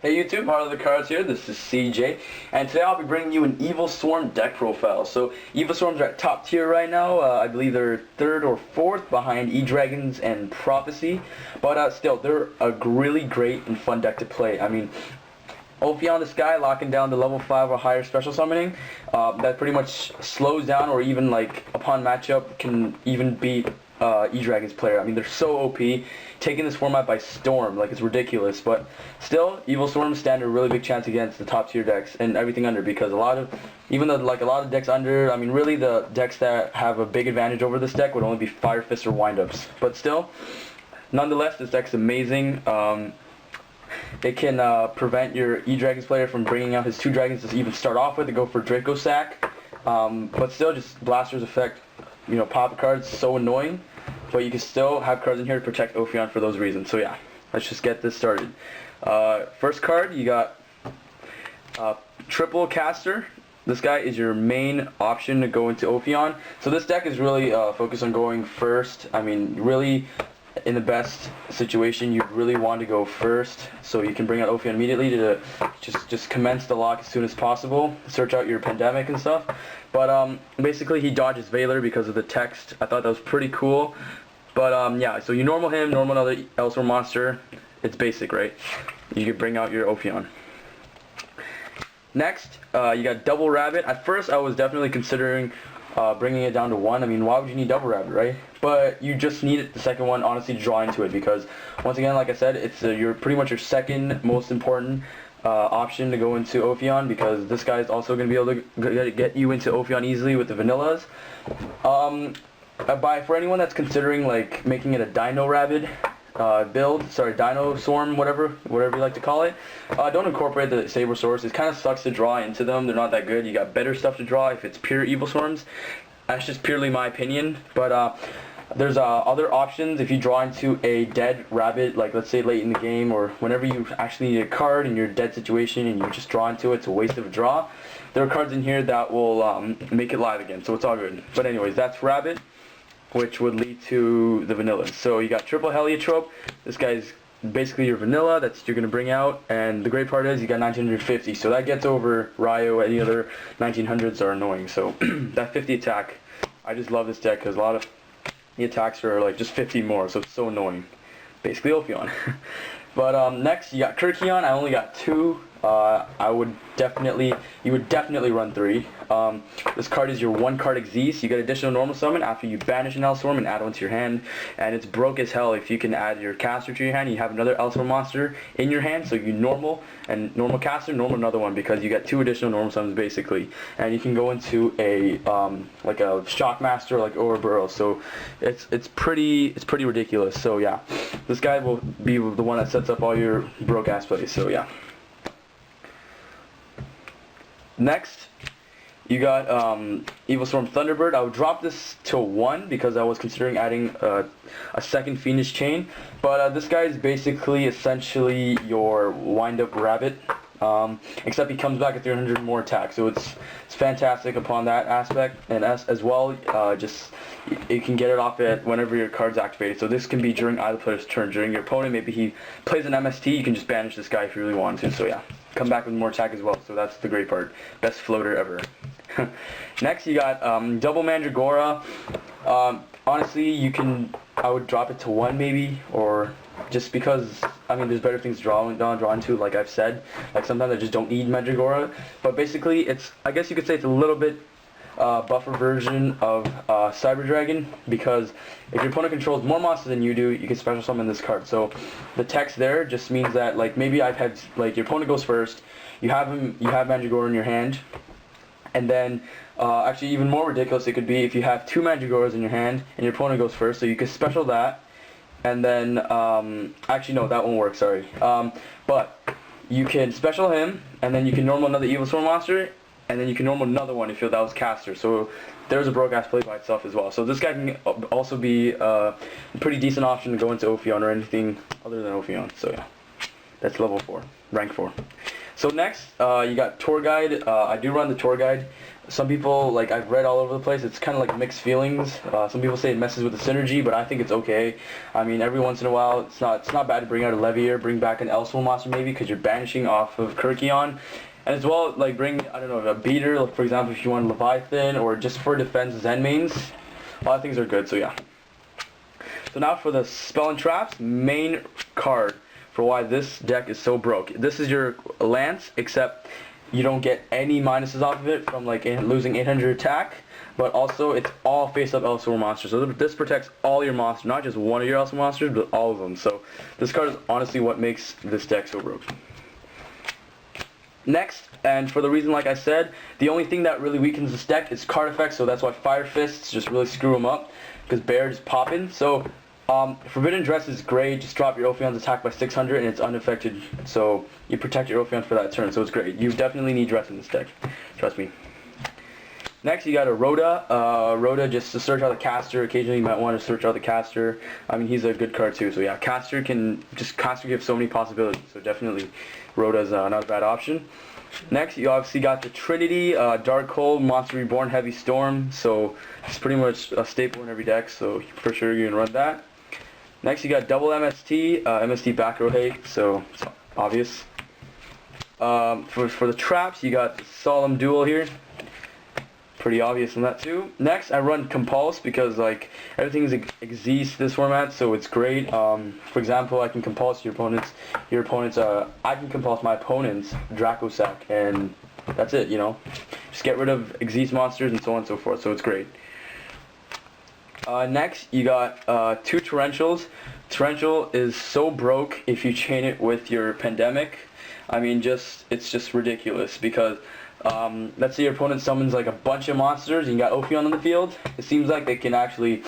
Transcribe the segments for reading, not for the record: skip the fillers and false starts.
Hey YouTube, Heart of the Cards here, this is CJ, and today I'll be bringing you an Evilswarm deck profile. So, Evilswarms are at top tier right now. I believe they're 3rd or 4th behind E-Dragons and Prophecy, but still, they're a really great and fun deck to play. I mean, Ophion the Sky, locking down the level 5 or higher special summoning, that pretty much slows down, or even like upon matchup can even beat E-Dragons player. I mean, they're so OP, taking this format by storm, like it's ridiculous. But still, Evilswarms stand a really big chance against the top tier decks and everything under, because a lot of decks under, I mean, really the decks that have a big advantage over this deck would only be Fire Fists or Windups. But still, nonetheless, this deck's amazing. It can prevent your E-Dragons player from bringing out his 2 dragons to even start off with to go for Draco Sack. But still, just Blaster's effect, you know, pop cards, so annoying. But you can still have cards in here to protect Ophion for those reasons. So yeah, let's just get this started. First card, you got Triple Castor. This guy is your main option to go into Ophion. So this deck is really focused on going first. I mean, really, in the best situation, you really want to go first, so you can bring out Ophion immediately to just commence the lock as soon as possible. Search out your Pandemic and stuff. But basically, he dodges Veiler because of the text. I thought that was pretty cool. But yeah, so you normal him, normal another Evilswarm monster. It's basic, right? You can bring out your Ophion. Next, you got Double Rabbit. At first, I was definitely considering bringing it down to 1. I mean, why would you need Double Rabbit, right? But you just need the second one, honestly, to draw into it, because once again, like I said, it's your pretty much your second most important option to go into Ophion, because this guy is also going to be able to get you into Ophion easily with the vanillas. For anyone that's considering like making it a Dino Rabbit build, sorry, Dino Swarm, whatever you like to call it, don't incorporate the Saber Source. It kind of sucks to draw into them. They're not that good. You got better stuff to draw if it's pure Evilswarms. That's just purely my opinion. But there's other options if you draw into a dead rabbit, like let's say late in the game, or whenever you actually need a card in your dead situation and you just draw into it. It's a waste of a draw. There are cards in here that will make it live again, so it's all good. But anyways, that's Rabbit, which would lead to the vanillas. So you got Triple Heliotrope. This guy's basically your vanilla that's you're going to bring out, and the great part is you got 1950, so that gets over Ryo. Any other 1900s are annoying. So that 50 attack, I just love this deck because a lot of the attacks are like just 50 more, so it's so annoying. Basically Ophion. But next you got Kerykeion. I only got 2. You would definitely run 3. This card is your 1-card Xyz. You get additional normal summon after you banish an Evilswarm and add one to your hand, and it's broke as hell if you can add your caster to your hand. You have another Evilswarm monster in your hand, so you normal caster, normal another one, because you get 2 additional normal summons basically, and you can go into a like a Shockmaster like Ouroboros. So it's pretty ridiculous. So yeah, this guy will be the one that sets up all your broke ass plays. So yeah. Next, you got Evilswarm Thunderbird. I would drop this to 1 because I was considering adding a second Fiendish Chain. But this guy is basically essentially your wind-up rabbit, except he comes back at 300 more attack. So it's fantastic upon that aspect, and as well, just you can get it off at whenever your card's activated. So this can be during either player's turn. During your opponent, maybe he plays an MST, you can just banish this guy if you really want to. So yeah, come back with more attack as well. So that's the great part. Best floater ever. Next, you got Double Mandragora. Honestly, I would drop it to 1 maybe, or just because, I mean, there's better things to draw into, like I've said. Like sometimes I just don't need Mandragora. But basically, I guess you could say it's a little bit buffer version of Cyber Dragon, because if your opponent controls more monsters than you do, you can special summon this card. So the text there just means that, like, maybe I've had, like, your opponent goes first, you have Mandragora in your hand, and then actually even more ridiculous it could be if you have 2 Mandragoras in your hand and your opponent goes first, so you can special that, and then actually no, that won't work, sorry. But you can special him, and then you can normal another Evilswarm monster, and then you can normal another one if that was Castor. So there's a broke ass play by itself as well. So this guy can also be a pretty decent option to go into Ophion or anything other than Ophion. So yeah, that's level 4, rank 4. So next, you got Tour Guide. I do run the Tour Guide. Some people, like, I've read all over the place, it's kind of like mixed feelings. Some people say it messes with the synergy, but I think it's okay. I mean, every once in a while, it's not bad to bring out a Levier, bring back an Evilswarm monster maybe, because you're banishing off of Kerykeion. And as well, like, bring, I don't know, a beater, like, for example, if you want Leviathan, or just for defense Zen mains. A lot of things are good, so yeah. So now for the Spell and Traps, main card for why this deck is so broke. This is your Lance, except you don't get any minuses off of it from like losing 800 attack, but also it's all face-up Evilswarm monsters. So this protects all your monsters, not just one of your Evilswarm monsters, but all of them. So this card is honestly what makes this deck so broke. Next, and for the reason like I said, the only thing that really weakens this deck is card effects, so that's why Fire Fists just really screw them up, because Bear just popping. So Forbidden Dress is great, just drop your Ophion's attack by 600 and it's unaffected, so you protect your Ophion for that turn, so it's great. You definitely need Dress in this deck, trust me. Next you got a ROTA. ROTA just to search out the Castor. Occasionally you might want to search out the Castor. I mean, he's a good card too, so yeah, Castor gives so many possibilities, so definitely ROTA's not a bad option. Next, you obviously got the Trinity, Dark Hole, Monster Reborn, Heavy Storm, so it's pretty much a staple in every deck, so for sure you're going to run that. Next, you got double MST, MST back row hate, so it's obvious. For the traps, you got Solemn Duel here. Pretty obvious in that too. Next, I run Compulse because like everything is Xyz this format, so it's great. For example, I can compulse your opponent's. I can compulse my opponent's Dracosac, and that's it. You know, just get rid of Xyz monsters and so on and so forth. So it's great. Next, you got two Torrentials. Torrential is so broke if you chain it with your Pandemic. I mean, it's just ridiculous because let's say your opponent summons like a bunch of monsters and you got Ophion on the field. It seems like they can actually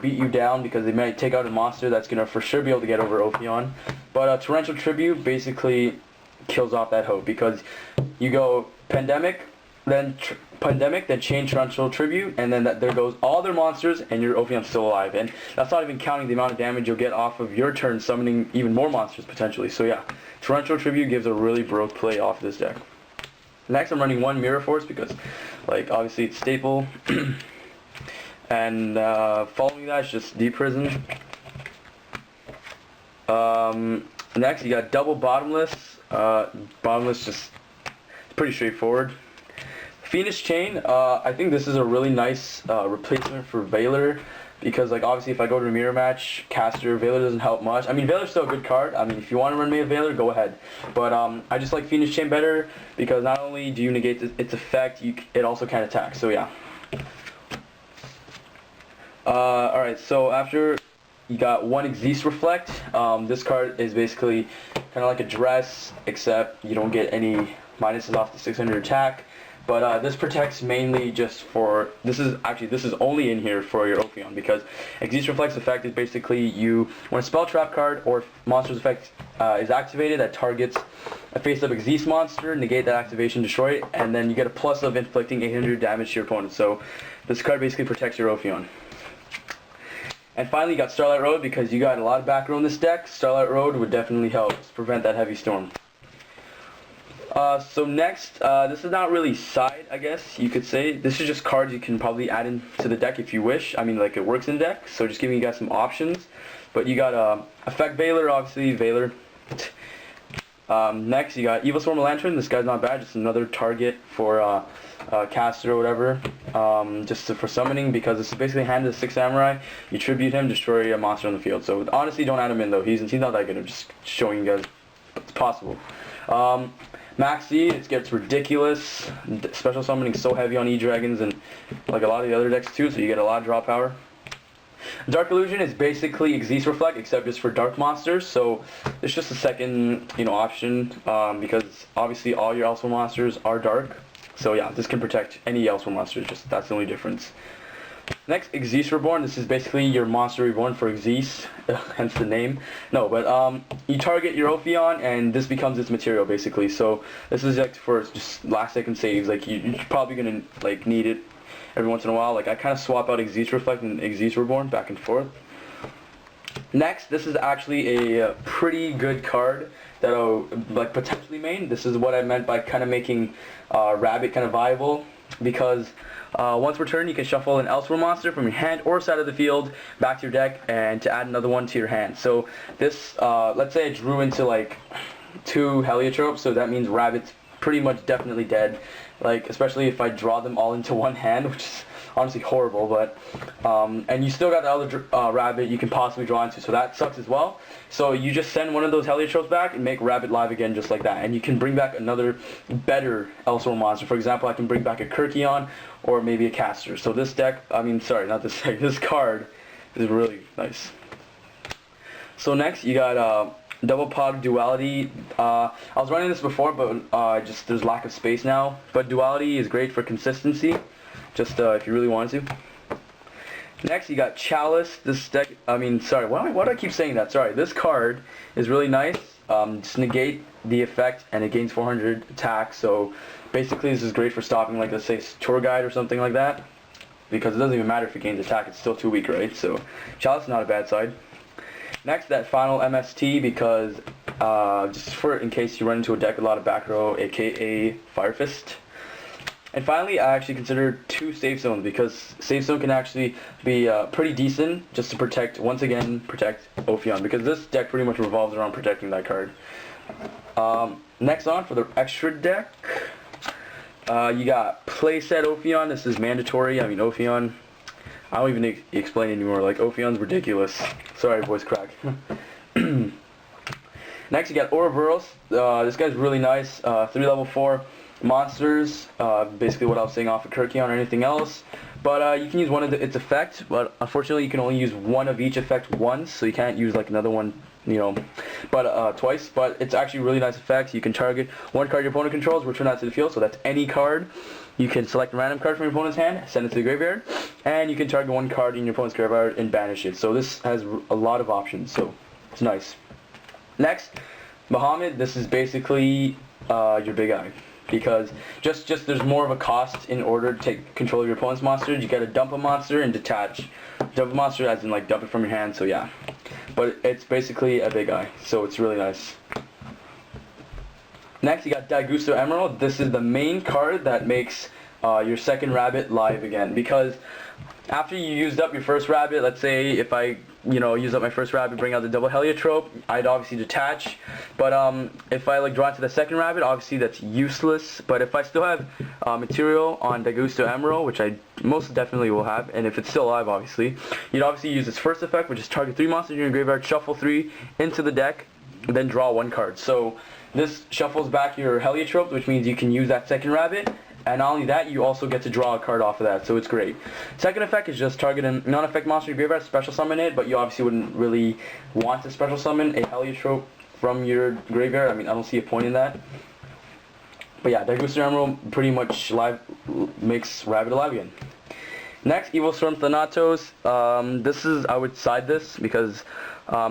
beat you down because they might take out a monster that's gonna for sure be able to get over Ophion. But Torrential Tribute basically kills off that hope because you go Pandemic, then chain Torrential Tribute, and then there goes all their monsters, and your Ophion's still alive. And that's not even counting the amount of damage you'll get off of your turn summoning even more monsters potentially. So yeah, Torrential Tribute gives a really broke play off this deck. Next, I'm running one Mirror Force because, like, obviously it's staple. And following that is just Deep Prison. Next, you got double Bottomless. Bottomless just pretty straightforward. Fiendish Chain, I think this is a really nice replacement for Veiler because, like, obviously if I go to a mirror match, Castor, Veiler doesn't help much. I mean, Veiler's still a good card. I mean, if you want to run me a Veiler, go ahead. But I just like Fiendish Chain better because not only do you negate its effect, it also can attack. So yeah. Alright, so after you got one Xyz Reflect, this card is basically kind of like a dress, except you don't get any minuses off the 600 attack. But this protects mainly just for, this is only in here for your Ophion because Xyz Reflect's effect is basically when a spell trap card or monster's effect is activated that targets a face-up Xyz monster, negate that activation, destroy it, and then you get a plus of inflicting 800 damage to your opponent. So this card basically protects your Ophion. And finally you got Starlight Road because you got a lot of back row in this deck. Starlight Road would definitely help prevent that heavy storm. So next, this is not really side, I guess you could say. This is just cards you can probably add into the deck if you wish. I mean, like, it works in deck, so just giving you guys some options. But you got Effect Veiler, obviously, Veiler. Next, you got Evilswarm Lantern. This guy's not bad, just another target for Castor or whatever, just for summoning, because this is basically Hand of the Six Samurai. You tribute him, destroy a monster on the field. So honestly, don't add him in, though. He's not that good. I'm just showing you guys it's possible. Maxi, it gets ridiculous. Special summoning so heavy on E-Dragons and like a lot of the other decks too, so you get a lot of draw power. Dark Illusion is basically Xyz Reflect except just for dark monsters, so it's just a second option because obviously all your Evilswarm monsters are dark. So yeah, this can protect any Evilswarm monsters, just that's the only difference. Next, Xyz Reborn. This is basically your Monster Reborn for Xyz, hence the name. No, but you target your Ophion and this becomes its material basically. So this is like for just last second saves. Like you're probably gonna like need it every once in a while. Like I kind of swap out Xyz Reflect and Xyz Reborn back and forth. Next, this is actually a pretty good card that I'll like potentially main. This is what I meant by kind of making Rabbit kind of viable, because once per turn you can shuffle an Evilswarm monster from your hand or side of the field back to your deck and to add another one to your hand. So this, let's say I drew into like 2 Heliotropes, so that means Rabbit's pretty much definitely dead, like especially if I draw them all into one hand, which is honestly horrible. But and you still got the other Rabbit you can possibly draw into, so that sucks as well. So you just send one of those Heliotropes back and make Rabbit live again just like that, and you can bring back another better Evilswarm monster. For example, I can bring back a Kerykeion or maybe a Castor. So this deck, I mean sorry, not this deck, this card is really nice. So next you got Double Pod Duality. I was running this before, but just there's lack of space now. But Duality is great for consistency, just if you really want to. Next, you got Chalice. This deck, I mean, sorry, why do I keep saying that? Sorry, this card is really nice. Just negate the effect, and it gains 400 attack. So basically, this is great for stopping, like let's say Tour Guide or something like that, because it doesn't even matter if it gains attack; it's still too weak, right? So Chalice is not a bad side. Next, that final MST, because just for in case you run into a deck with a lot of back row, aka Fire Fist. And finally, I actually consider 2 safe zones, because safe zone can actually be pretty decent just to protect, once again, protect Ophion, because this deck pretty much revolves around protecting that card. Next on, for the extra deck, you got Playset Ophion. This is mandatory. I mean, Ophion, I don't even explain anymore. Like, Ophion's ridiculous. Sorry, voice crack. Next, you got Ouroboros. This guy's really nice. 3 level 4 monsters. Basically what I was saying off of Kerykeion or anything else. But you can use one of its effect, but unfortunately you can only use one of each effect once, so you can't use like another one, you know, but twice. But it's actually really nice effects. You can target one card your opponent controls, return that to the field, so that's any card. You can select a random card from your opponent's hand, send it to the graveyard, and you can target one card in your opponent's graveyard and banish it. So this has a lot of options, so it's nice. Next, Bahamut. This is basically your big eye, because just there's more of a cost in order to take control of your opponent's monsters. You gotta dump a monster and detach. Dump a monster as in like dump it from your hand, so yeah. But it's basically a big eye, so it's really nice. Next, you got Daigusto Emeral. This is the main card that makes your second Rabbit live again, because after you used up your first Rabbit, let's say if I, you know, use up my first Rabbit, bring out the double Heliotrope, I'd obviously detach. But if I like draw into the second Rabbit, obviously that's useless. But if I still have material on Daigusto Emeral, which I most definitely will have, and if it's still alive, obviously, you'd obviously use its first effect, which is target 3 monsters in your graveyard, shuffle 3 into the deck, and then draw 1 card. So this shuffles back your Heliotrope, which means you can use that second Rabbit. And not only that, you also get to draw a card off of that, so it's great. Second effect is just target a non-effect monster in your graveyard, special summon it, but you obviously wouldn't really want to special summon a Heliotrope from your graveyard. I mean, I don't see a point in that. But yeah, Daigusto Emeral pretty much makes Rabbit alive again. Next, Evilswarm Thanatos. This is, I would side this, because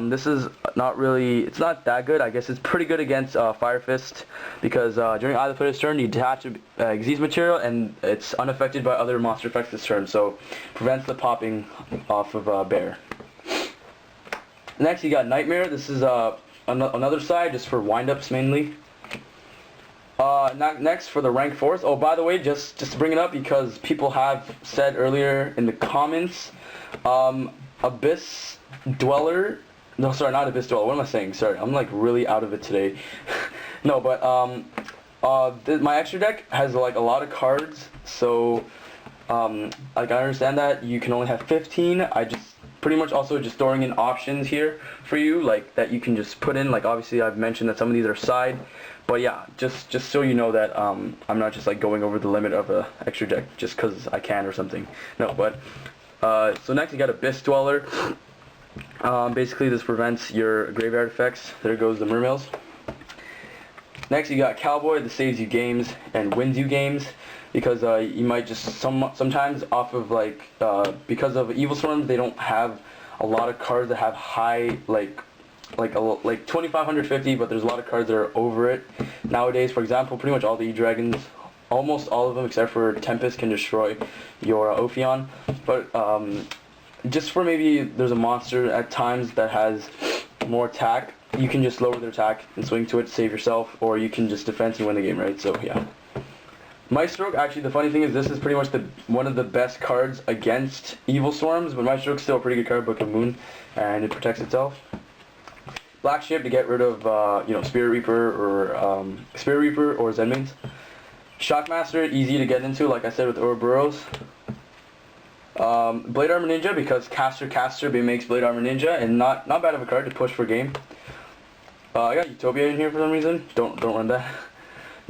this is not really, it's not that good. I guess it's pretty good against Fire Fist, because during either player's turn you detach a Xyz material and it's unaffected by other monster effects this turn, so prevents the popping off of Bear. Next, you got Nightmare. This is another side just for windups mainly. Next, for the rank 4th. Oh, by the way, just to bring it up, because people have said earlier in the comments, Abyss Dweller. No, sorry, not Abyss Dweller. What am I saying? Sorry, I'm like really out of it today. No, but my extra deck has like a lot of cards, so like I understand that you can only have 15. I just pretty much also just throwing in options here for you, like that you can just put in. Like obviously I've mentioned that some of these are side, but yeah, just so you know that I'm not just like going over the limit of a extra deck just because I can or something. No, but so next you got Abyss Dweller. Basically this prevents your graveyard effects. There goes the Mermails. Next you got Cowboy. This saves you games and wins you games, because you might just sometimes off of like because of Evilswarms, they don't have a lot of cards that have high like 2550, but there's a lot of cards that are over it nowadays. For example, pretty much all the E-Dragons, almost all of them except for Tempest, can destroy your Ophion. But just for maybe there's a monster at times that has more attack, you can just lower their attack and swing to it to save yourself, or you can just defense and win the game, right? So yeah. Maestroke, actually the funny thing is this is pretty much one of the best cards against Evilswarms, but Maestroke's still a pretty good card, Book of Moon, and it protects itself. Black Ship to get rid of Spirit Reaper or Zenmains. Shockmaster, easy to get into, like I said with Ouroboros. Blade Armor Ninja, because Castor makes Blade Armor Ninja, and not bad of a card to push for game. I got Utopia in here for some reason. Don't run that.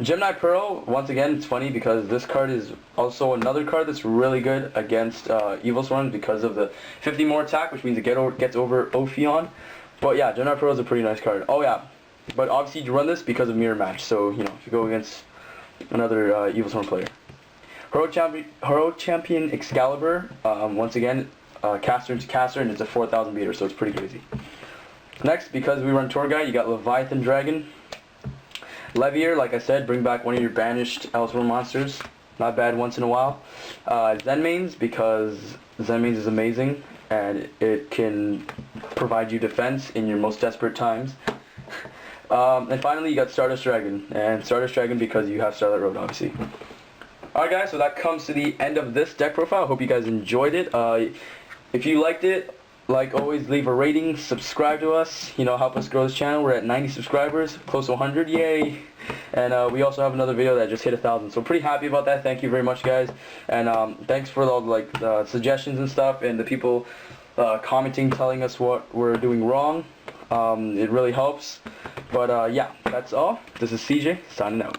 Gemini Pearl, once again, it's funny because this card is also another card that's really good against Evilswarms because of the 50 more attack, which means it gets over Ophion. But yeah, Gemini Pearl is a pretty nice card. Oh yeah, but obviously you run this because of Mirror Match, so if you go against another Evilswarm player. Hero Champion Excalibur, once again, Castor into Castor, and it's a 4,000 beater, so it's pretty crazy. Next, because we run Tour Guide, you got Leviathan Dragon. Levier, like I said, bring back one of your banished Evilswarm monsters. Not bad once in a while. Zenmains, because Zenmains is amazing, and it can provide you defense in your most desperate times. And finally, you got Stardust Dragon. And Stardust Dragon because you have Starlight Road, obviously. Alright guys, so that comes to the end of this deck profile. Hope you guys enjoyed it. If you liked it, like always, leave a rating, subscribe to us, help us grow this channel. We're at 90 subscribers, close to 100, yay! And we also have another video that just hit 1,000, so pretty happy about that. Thank you very much, guys. And thanks for all the suggestions and stuff, and the people commenting, telling us what we're doing wrong. It really helps. But yeah, that's all. This is CJ, signing out.